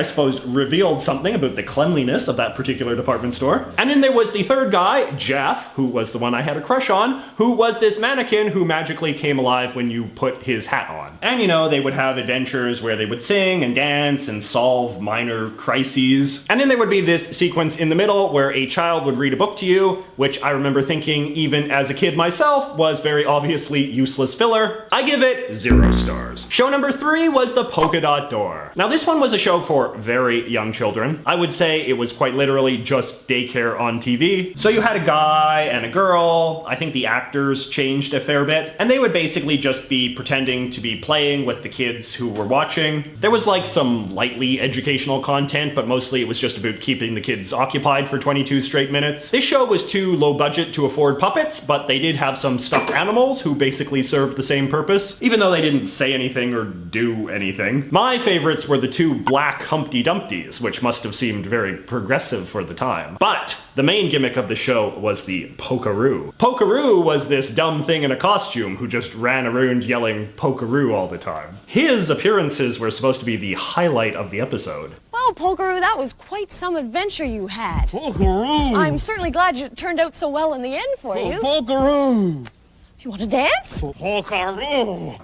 I suppose revealed something about the cleanliness of that particular department store. And then there was the third guy, Jeff, who was the one I had a crush on, who was this mannequin who magically came alive when you put his hat on. And you know, they would have adventures where they would sing and dance and solve minor crises. And then there would be this sequence in the middle where a child would read a book to you, which I remember thinking, even as a kid myself, was very obviously useless filler. I give it 0 stars. Show number 3 was The Polka Dot Door. Now this one was a show for very young children. I would say it was quite literally just daycare on TV. So you had a guy and a girl. I think the actors changed a fair bit, and they would basically just be pretending to be playing with the kids who were watching. There was like some lightly educational content, but mostly it was just about keeping the kids occupied for 22 straight minutes. This show was too low budget to afford puppets, but they did have some stuffed animals who basically served the same purpose, even though they didn't say anything or do anything. My favorites were the 2 black Humpty Dumptys, which must have seemed very progressive for the time. But the main gimmick of the show was the Pokeroo. Pokeroo was this dumb thing in a costume who just ran around yelling Pokeroo all the time. His appearances were supposed to be the highlight of the episode. Well, Pokeroo, that was quite some adventure you had. Pokeroo! I'm certainly glad it turned out so well in the end for you. Pokeroo! You want to dance? Pokeroo!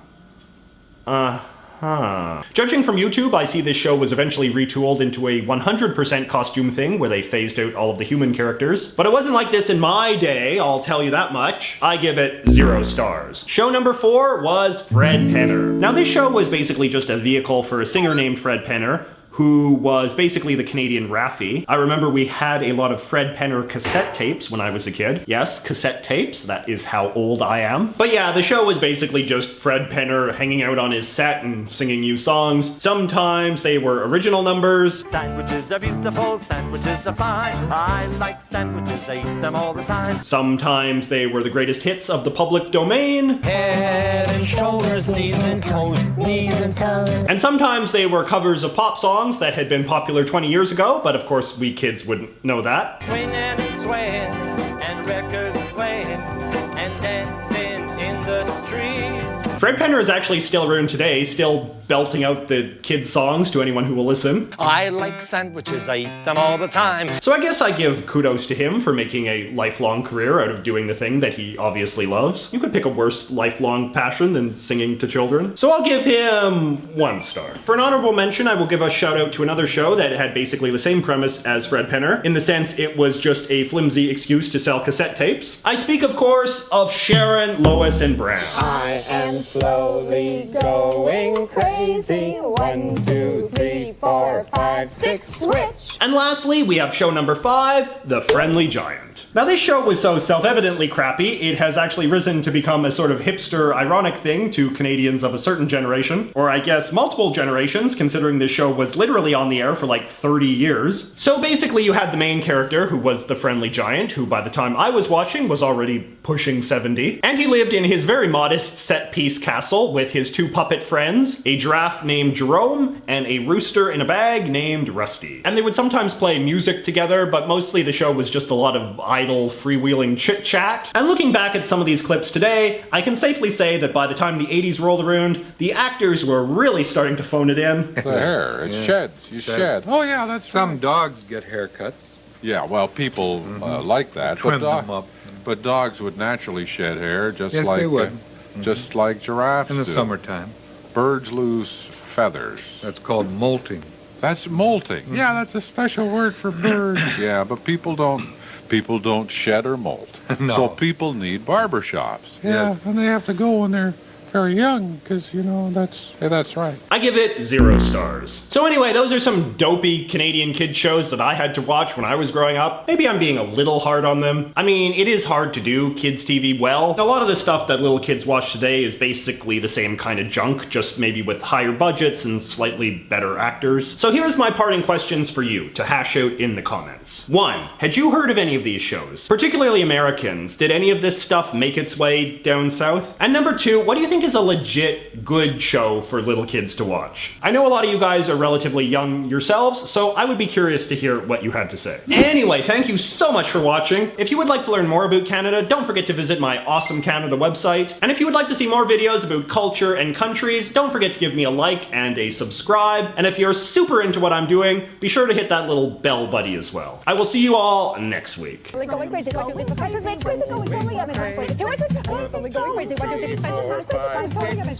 Judging from YouTube, I see this show was eventually retooled into a 100% costume thing where they phased out all of the human characters. But it wasn't like this in my day, I'll tell you that much. I give it 0 stars. Show number 4 was Fred Penner. Now this show was basically just a vehicle for a singer named Fred Penner, who was basically the Canadian Raffi. I remember we had a lot of Fred Penner cassette tapes when I was a kid. Yes, cassette tapes, that is how old I am. But yeah, the show was basically just Fred Penner hanging out on his set and singing new songs. Sometimes they were original numbers. Sandwiches are beautiful, sandwiches are fine. I like sandwiches, I eat them all the time. Sometimes they were the greatest hits of the public domain. Head and shoulders, knees and toes, knees and toes. And sometimes they were covers of pop songs that had been popular 20 years ago, but of course we kids wouldn't know that. Swinging and swaying, and records playing, and dancing in the street. Fred Penner is actually still around today, still belting out the kids' songs to anyone who will listen. I like sandwiches, I eat them all the time. So I guess I give kudos to him for making a lifelong career out of doing the thing that he obviously loves. You could pick a worse lifelong passion than singing to children. So I'll give him 1 star. For an honorable mention, I will give a shout out to another show that had basically the same premise as Fred Penner, in the sense it was just a flimsy excuse to sell cassette tapes. I speak, of course, of Sharon, Lois, and Bram. I am slowly going crazy. 1, 2, 3, 4, 5, 6, switch. And lastly, we have show number 5, The Friendly Giant. Now this show was so self-evidently crappy, it has actually risen to become a sort of hipster, ironic thing to Canadians of a certain generation, or I guess multiple generations, considering this show was literally on the air for like 30 years. So basically you had the main character, who was the Friendly Giant, who by the time I was watching was already pushing 70, and he lived in his very modest set-piece castle with his 2 puppet friends, a giraffe named Jerome, and a rooster in a bag named Rusty. And they would sometimes play music together, but mostly the show was just a lot of idle, freewheeling chit-chat. And looking back at some of these clips today, I can safely say that by the time the 80s rolled around, the actors were really starting to phone it in. The hair, it sheds, you shed. Oh yeah, that's Some right. dogs get haircuts. Yeah, well, people like that, Trim them up. but dogs would naturally shed hair, just Yes, like they would. just like giraffes In the do. summertime. Birds lose feathers. That's called molting. That's molting. Yeah, that's a special word for birds. Yeah, but people don't shed or molt. No. So people need barbershops. Yeah, Yes. and they have to go when they're very young, because, you know, that's right. I give it 0 stars. So anyway, those are some dopey Canadian kid shows that I had to watch when I was growing up. Maybe I'm being a little hard on them. I mean, it is hard to do kids TV well. A lot of the stuff that little kids watch today is basically the same kind of junk, just maybe with higher budgets and slightly better actors. So here's my parting questions for you to hash out in the comments. 1. Had you heard of any of these shows? Particularly Americans. Did any of this stuff make its way down south? And number 2, what do you think think is a legit good show for little kids to watch. I know a lot of you guys are relatively young yourselves, so I would be curious to hear what you had to say. Anyway, thank you so much for watching. If you would like to learn more about Canada, don't forget to visit my Awesome Canada website. And if you would like to see more videos about culture and countries, don't forget to give me a like and a subscribe. And if you're super into what I'm doing, be sure to hit that little bell buddy as well. I will see you all next week. Going crazy, what do the professors make? Going crazy, what do the professors do it? Going crazy, what do the professors do it? Going crazy, what do the professors do it?